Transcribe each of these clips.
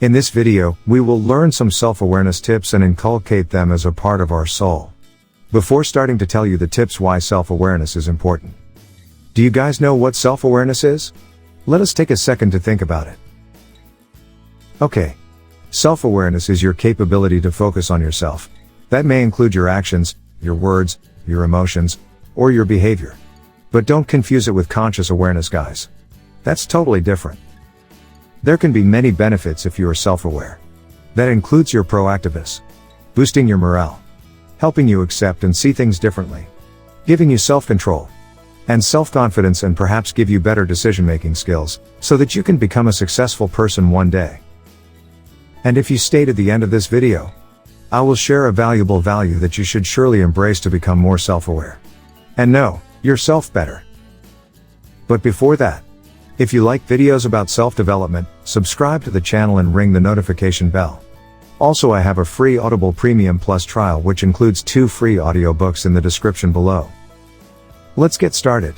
In this video, we will learn some self-awareness tips and inculcate them as a part of our soul. Before starting to tell you the tips why self-awareness is important. Do you guys know what self-awareness is? Let us take a second to think about it. Okay. Self-awareness is your capability to focus on yourself. That may include your actions, your words, your emotions, or your behavior. But don't confuse it with conscious awareness, guys. That's totally different. There can be many benefits if you are self-aware. That includes your proactiveness, boosting your morale, helping you accept and see things differently, giving you self-control and self-confidence, and perhaps give you better decision-making skills, so that you can become a successful person one day. And if you stayed at the end of this video, I will share a valuable value that you should surely embrace to become more self-aware and know yourself better. But before that, if you like videos about self-development, subscribe to the channel and ring the notification bell. Also, I have a free Audible Premium Plus trial which includes 2 free audiobooks in the description below. Let's get started.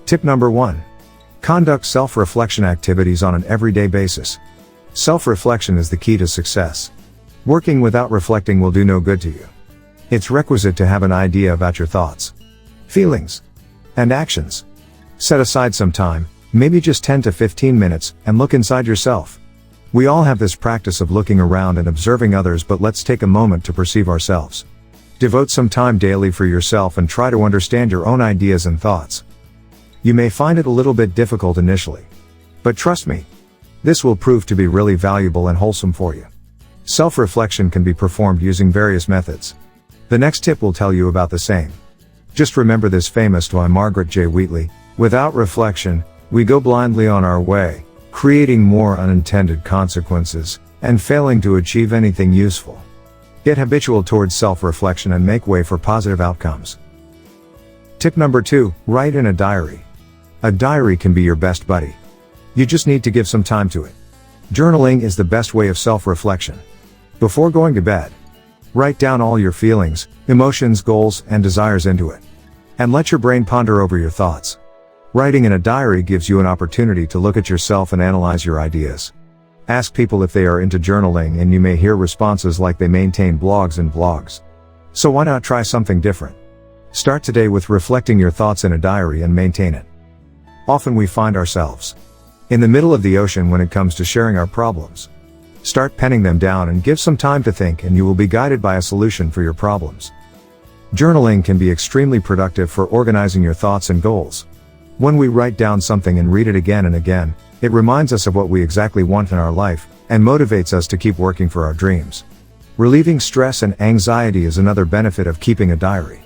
Tip number 1. Conduct self-reflection activities on an everyday basis. Self-reflection is the key to success. Working without reflecting will do no good to you. It's requisite to have an idea about your thoughts, feelings, and actions. Set aside some time, maybe just 10 to 15 minutes, and look inside yourself. We all have this practice of looking around and observing others, but let's take a moment to perceive ourselves. Devote some time daily for yourself and try to understand your own ideas and thoughts. You may find it a little bit difficult initially, but trust me, this will prove to be really valuable and wholesome for you. Self-reflection can be performed using various methods. The next tip will tell you about the same. Just remember this famous by Margaret J. Wheatley: without reflection, we go blindly on our way, creating more unintended consequences, and failing to achieve anything useful. Get habitual towards self-reflection and make way for positive outcomes. Tip number 2, write in a diary. A diary can be your best buddy. You just need to give some time to it. Journaling is the best way of self-reflection. Before going to bed, write down all your feelings, emotions, goals, and desires into it. And let your brain ponder over your thoughts. Writing in a diary gives you an opportunity to look at yourself and analyze your ideas. Ask people if they are into journaling, and you may hear responses like they maintain blogs and vlogs. So why not try something different? Start today with reflecting your thoughts in a diary and maintain it. Often we find ourselves in the middle of the ocean when it comes to sharing our problems. Start penning them down and give some time to think, and you will be guided by a solution for your problems. Journaling can be extremely productive for organizing your thoughts and goals. When we write down something and read it again and again, it reminds us of what we exactly want in our life, and motivates us to keep working for our dreams. Relieving stress and anxiety is another benefit of keeping a diary.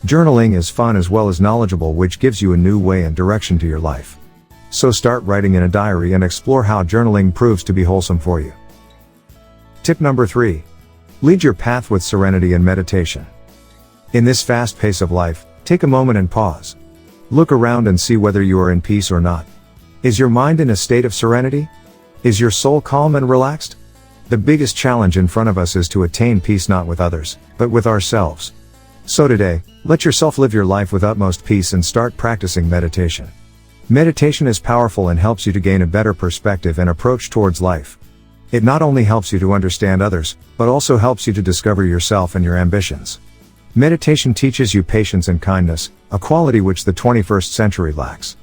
Journaling is fun as well as knowledgeable, which gives you a new way and direction to your life. So start writing in a diary and explore how journaling proves to be wholesome for you. Tip number 3. Lead your path with serenity and meditation. In this fast pace of life, take a moment and pause. Look around and see whether you are in peace or not. Is your mind in a state of serenity? Is your soul calm and relaxed? The biggest challenge in front of us is to attain peace not with others, but with ourselves. So today, let yourself live your life with utmost peace and start practicing meditation. Meditation is powerful and helps you to gain a better perspective and approach towards life. It not only helps you to understand others, but also helps you to discover yourself and your ambitions. Meditation teaches you patience and kindness, a quality which the 21st century lacks.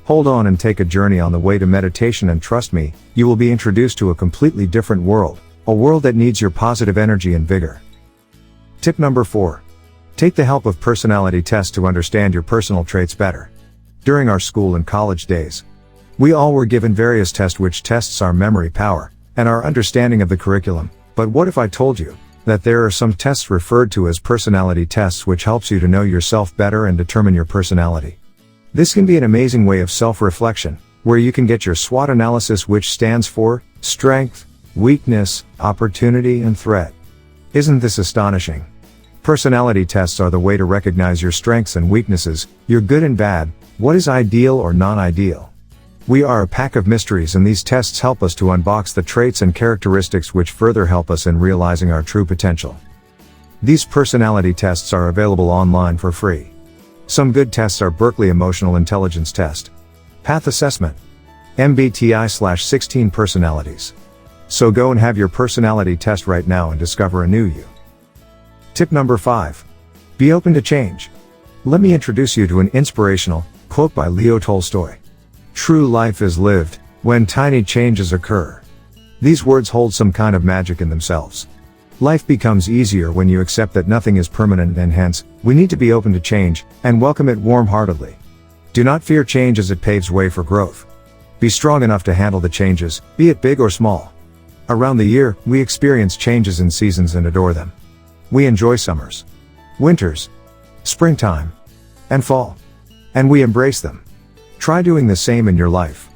Hold on and take a journey on the way to meditation, and trust me, you will be introduced to a completely different world, a world that needs your positive energy and vigor. Tip number 4. Take the help of personality tests to understand your personal traits better. During our school and college days, we all were given various tests which tests our memory power and our understanding of the curriculum. But what if I told you that there are some tests referred to as personality tests which helps you to know yourself better and determine your personality? This can be an amazing way of self-reflection, where you can get your SWOT analysis, which stands for strength, weakness, opportunity, and threat. Isn't this astonishing? Personality tests are the way to recognize your strengths and weaknesses, your good and bad, what is ideal or non-ideal. We are a pack of mysteries, and these tests help us to unbox the traits and characteristics which further help us in realizing our true potential. These personality tests are available online for free. Some good tests are Berkeley Emotional Intelligence Test, Path Assessment, MBTI/16 Personalities, So go and have your personality test right now and discover a new you. Tip number 5. Be open to change. Let me introduce you to an inspirational quote by Leo Tolstoy. True life is lived when tiny changes occur. These words hold some kind of magic in themselves. Life becomes easier when you accept that nothing is permanent, and hence, we need to be open to change and welcome it warm-heartedly. Do not fear change as it paves way for growth. Be strong enough to handle the changes, be it big or small. Around the year, we experience changes in seasons and adore them. We enjoy summers, winters, springtime, and fall. And we embrace them. Try doing the same in your life.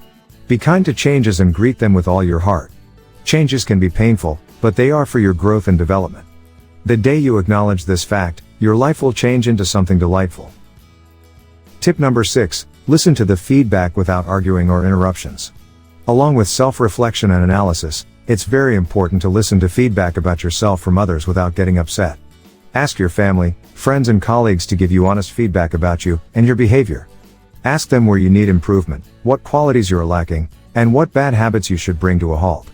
Be kind to changes and greet them with all your heart. Changes can be painful, but they are for your growth and development. The day you acknowledge this fact, your life will change into something delightful. Tip number 6. Listen to the feedback without arguing or interruptions. Along with self-reflection and analysis, it's very important to listen to feedback about yourself from others without getting upset. Ask your family, friends and colleagues to give you honest feedback about you and your behavior. Ask them where you need improvement, what qualities you're lacking, and what bad habits you should bring to a halt.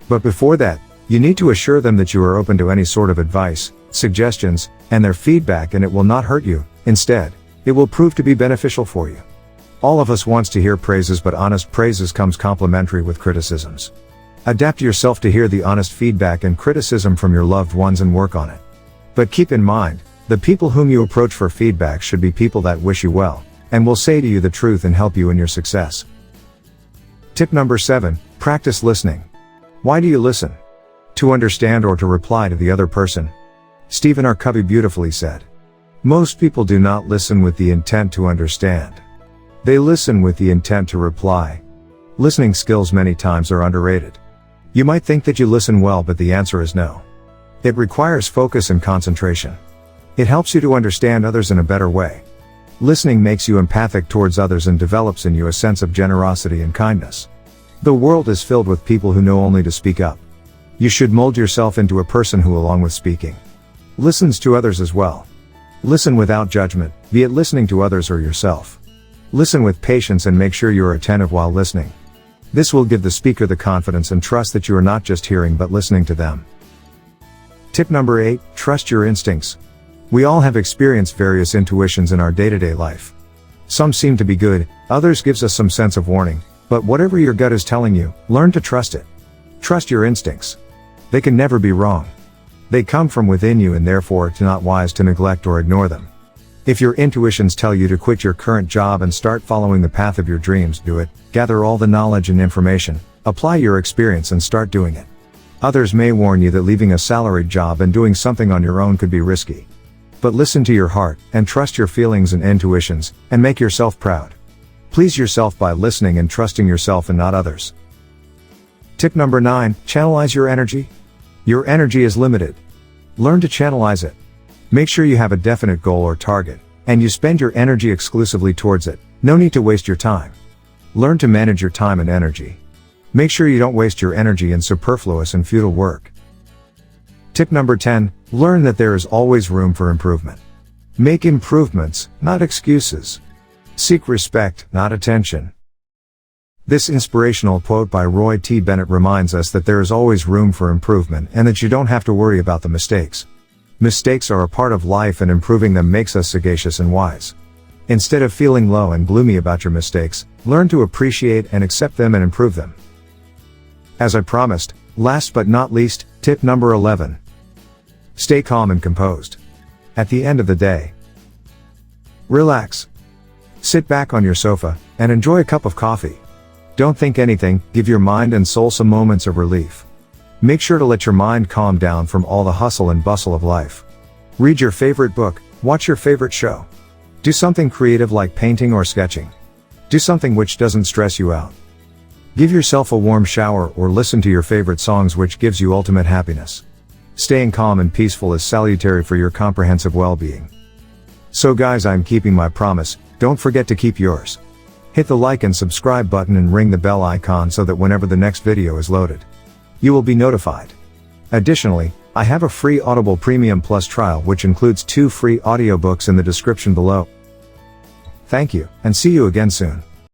But before that, you need to assure them that you are open to any sort of advice, suggestions, and their feedback, and it will not hurt you. Instead, it will prove to be beneficial for you. All of us wants to hear praises, but honest praises comes complementary with criticisms. Adapt yourself to hear the honest feedback and criticism from your loved ones and work on it. But keep in mind, the people whom you approach for feedback should be people that wish you well, and will say to you the truth and help you in your success. Tip number 7. Practice listening. Why do you listen? To understand or to reply to the other person? Stephen R. Covey beautifully said, "Most people do not listen with the intent to understand. They listen with the intent to reply." Listening skills many times are underrated. You might think that you listen well, but the answer is no. It requires focus and concentration. It helps you to understand others in a better way. Listening makes you empathic towards others and develops in you a sense of generosity and kindness. The world is filled with people who know only to speak up. You should mold yourself into a person who, along with speaking, listens to others as well. Listen without judgment, be it listening to others or yourself. Listen with patience and make sure you are attentive while listening. This will give the speaker the confidence and trust that you are not just hearing but listening to them. Tip number 8. Trust your instincts. We all have experienced various intuitions in our day-to-day life. Some seem to be good, others gives us some sense of warning, but whatever your gut is telling you, learn to trust it. Trust your instincts. They can never be wrong. They come from within you, and therefore it's not wise to neglect or ignore them. If your intuitions tell you to quit your current job and start following the path of your dreams, do it. Gather all the knowledge and information, apply your experience and start doing it. Others may warn you that leaving a salaried job and doing something on your own could be risky. But listen to your heart, and trust your feelings and intuitions, and make yourself proud. Please yourself by listening and trusting yourself and not others. Tip number 9. Channelize your energy. Your energy is limited. Learn to channelize it. Make sure you have a definite goal or target, and you spend your energy exclusively towards it. No need to waste your time. Learn to manage your time and energy. Make sure you don't waste your energy in superfluous and futile work. Tip number 10. Learn that there is always room for improvement. Make improvements, not excuses. Seek respect, not attention. This inspirational quote by Roy T. Bennett reminds us that there is always room for improvement and that you don't have to worry about the mistakes. Mistakes are a part of life, and improving them makes us sagacious and wise. Instead of feeling low and gloomy about your mistakes, learn to appreciate and accept them and improve them. As I promised, last but not least, tip number 11. Stay calm and composed. At the end of the day, relax. Sit back on your sofa and enjoy a cup of coffee. Don't think anything, give your mind and soul some moments of relief. Make sure to let your mind calm down from all the hustle and bustle of life. Read your favorite book, watch your favorite show. Do something creative like painting or sketching. Do something which doesn't stress you out. Give yourself a warm shower or listen to your favorite songs, which gives you ultimate happiness. Staying calm and peaceful is salutary for your comprehensive well-being. So guys, I'm keeping my promise, don't forget to keep yours. Hit the like and subscribe button and ring the bell icon so that whenever the next video is loaded, you will be notified. Additionally, I have a free Audible Premium Plus trial which includes 2 free audiobooks in the description below. Thank you, and see you again soon.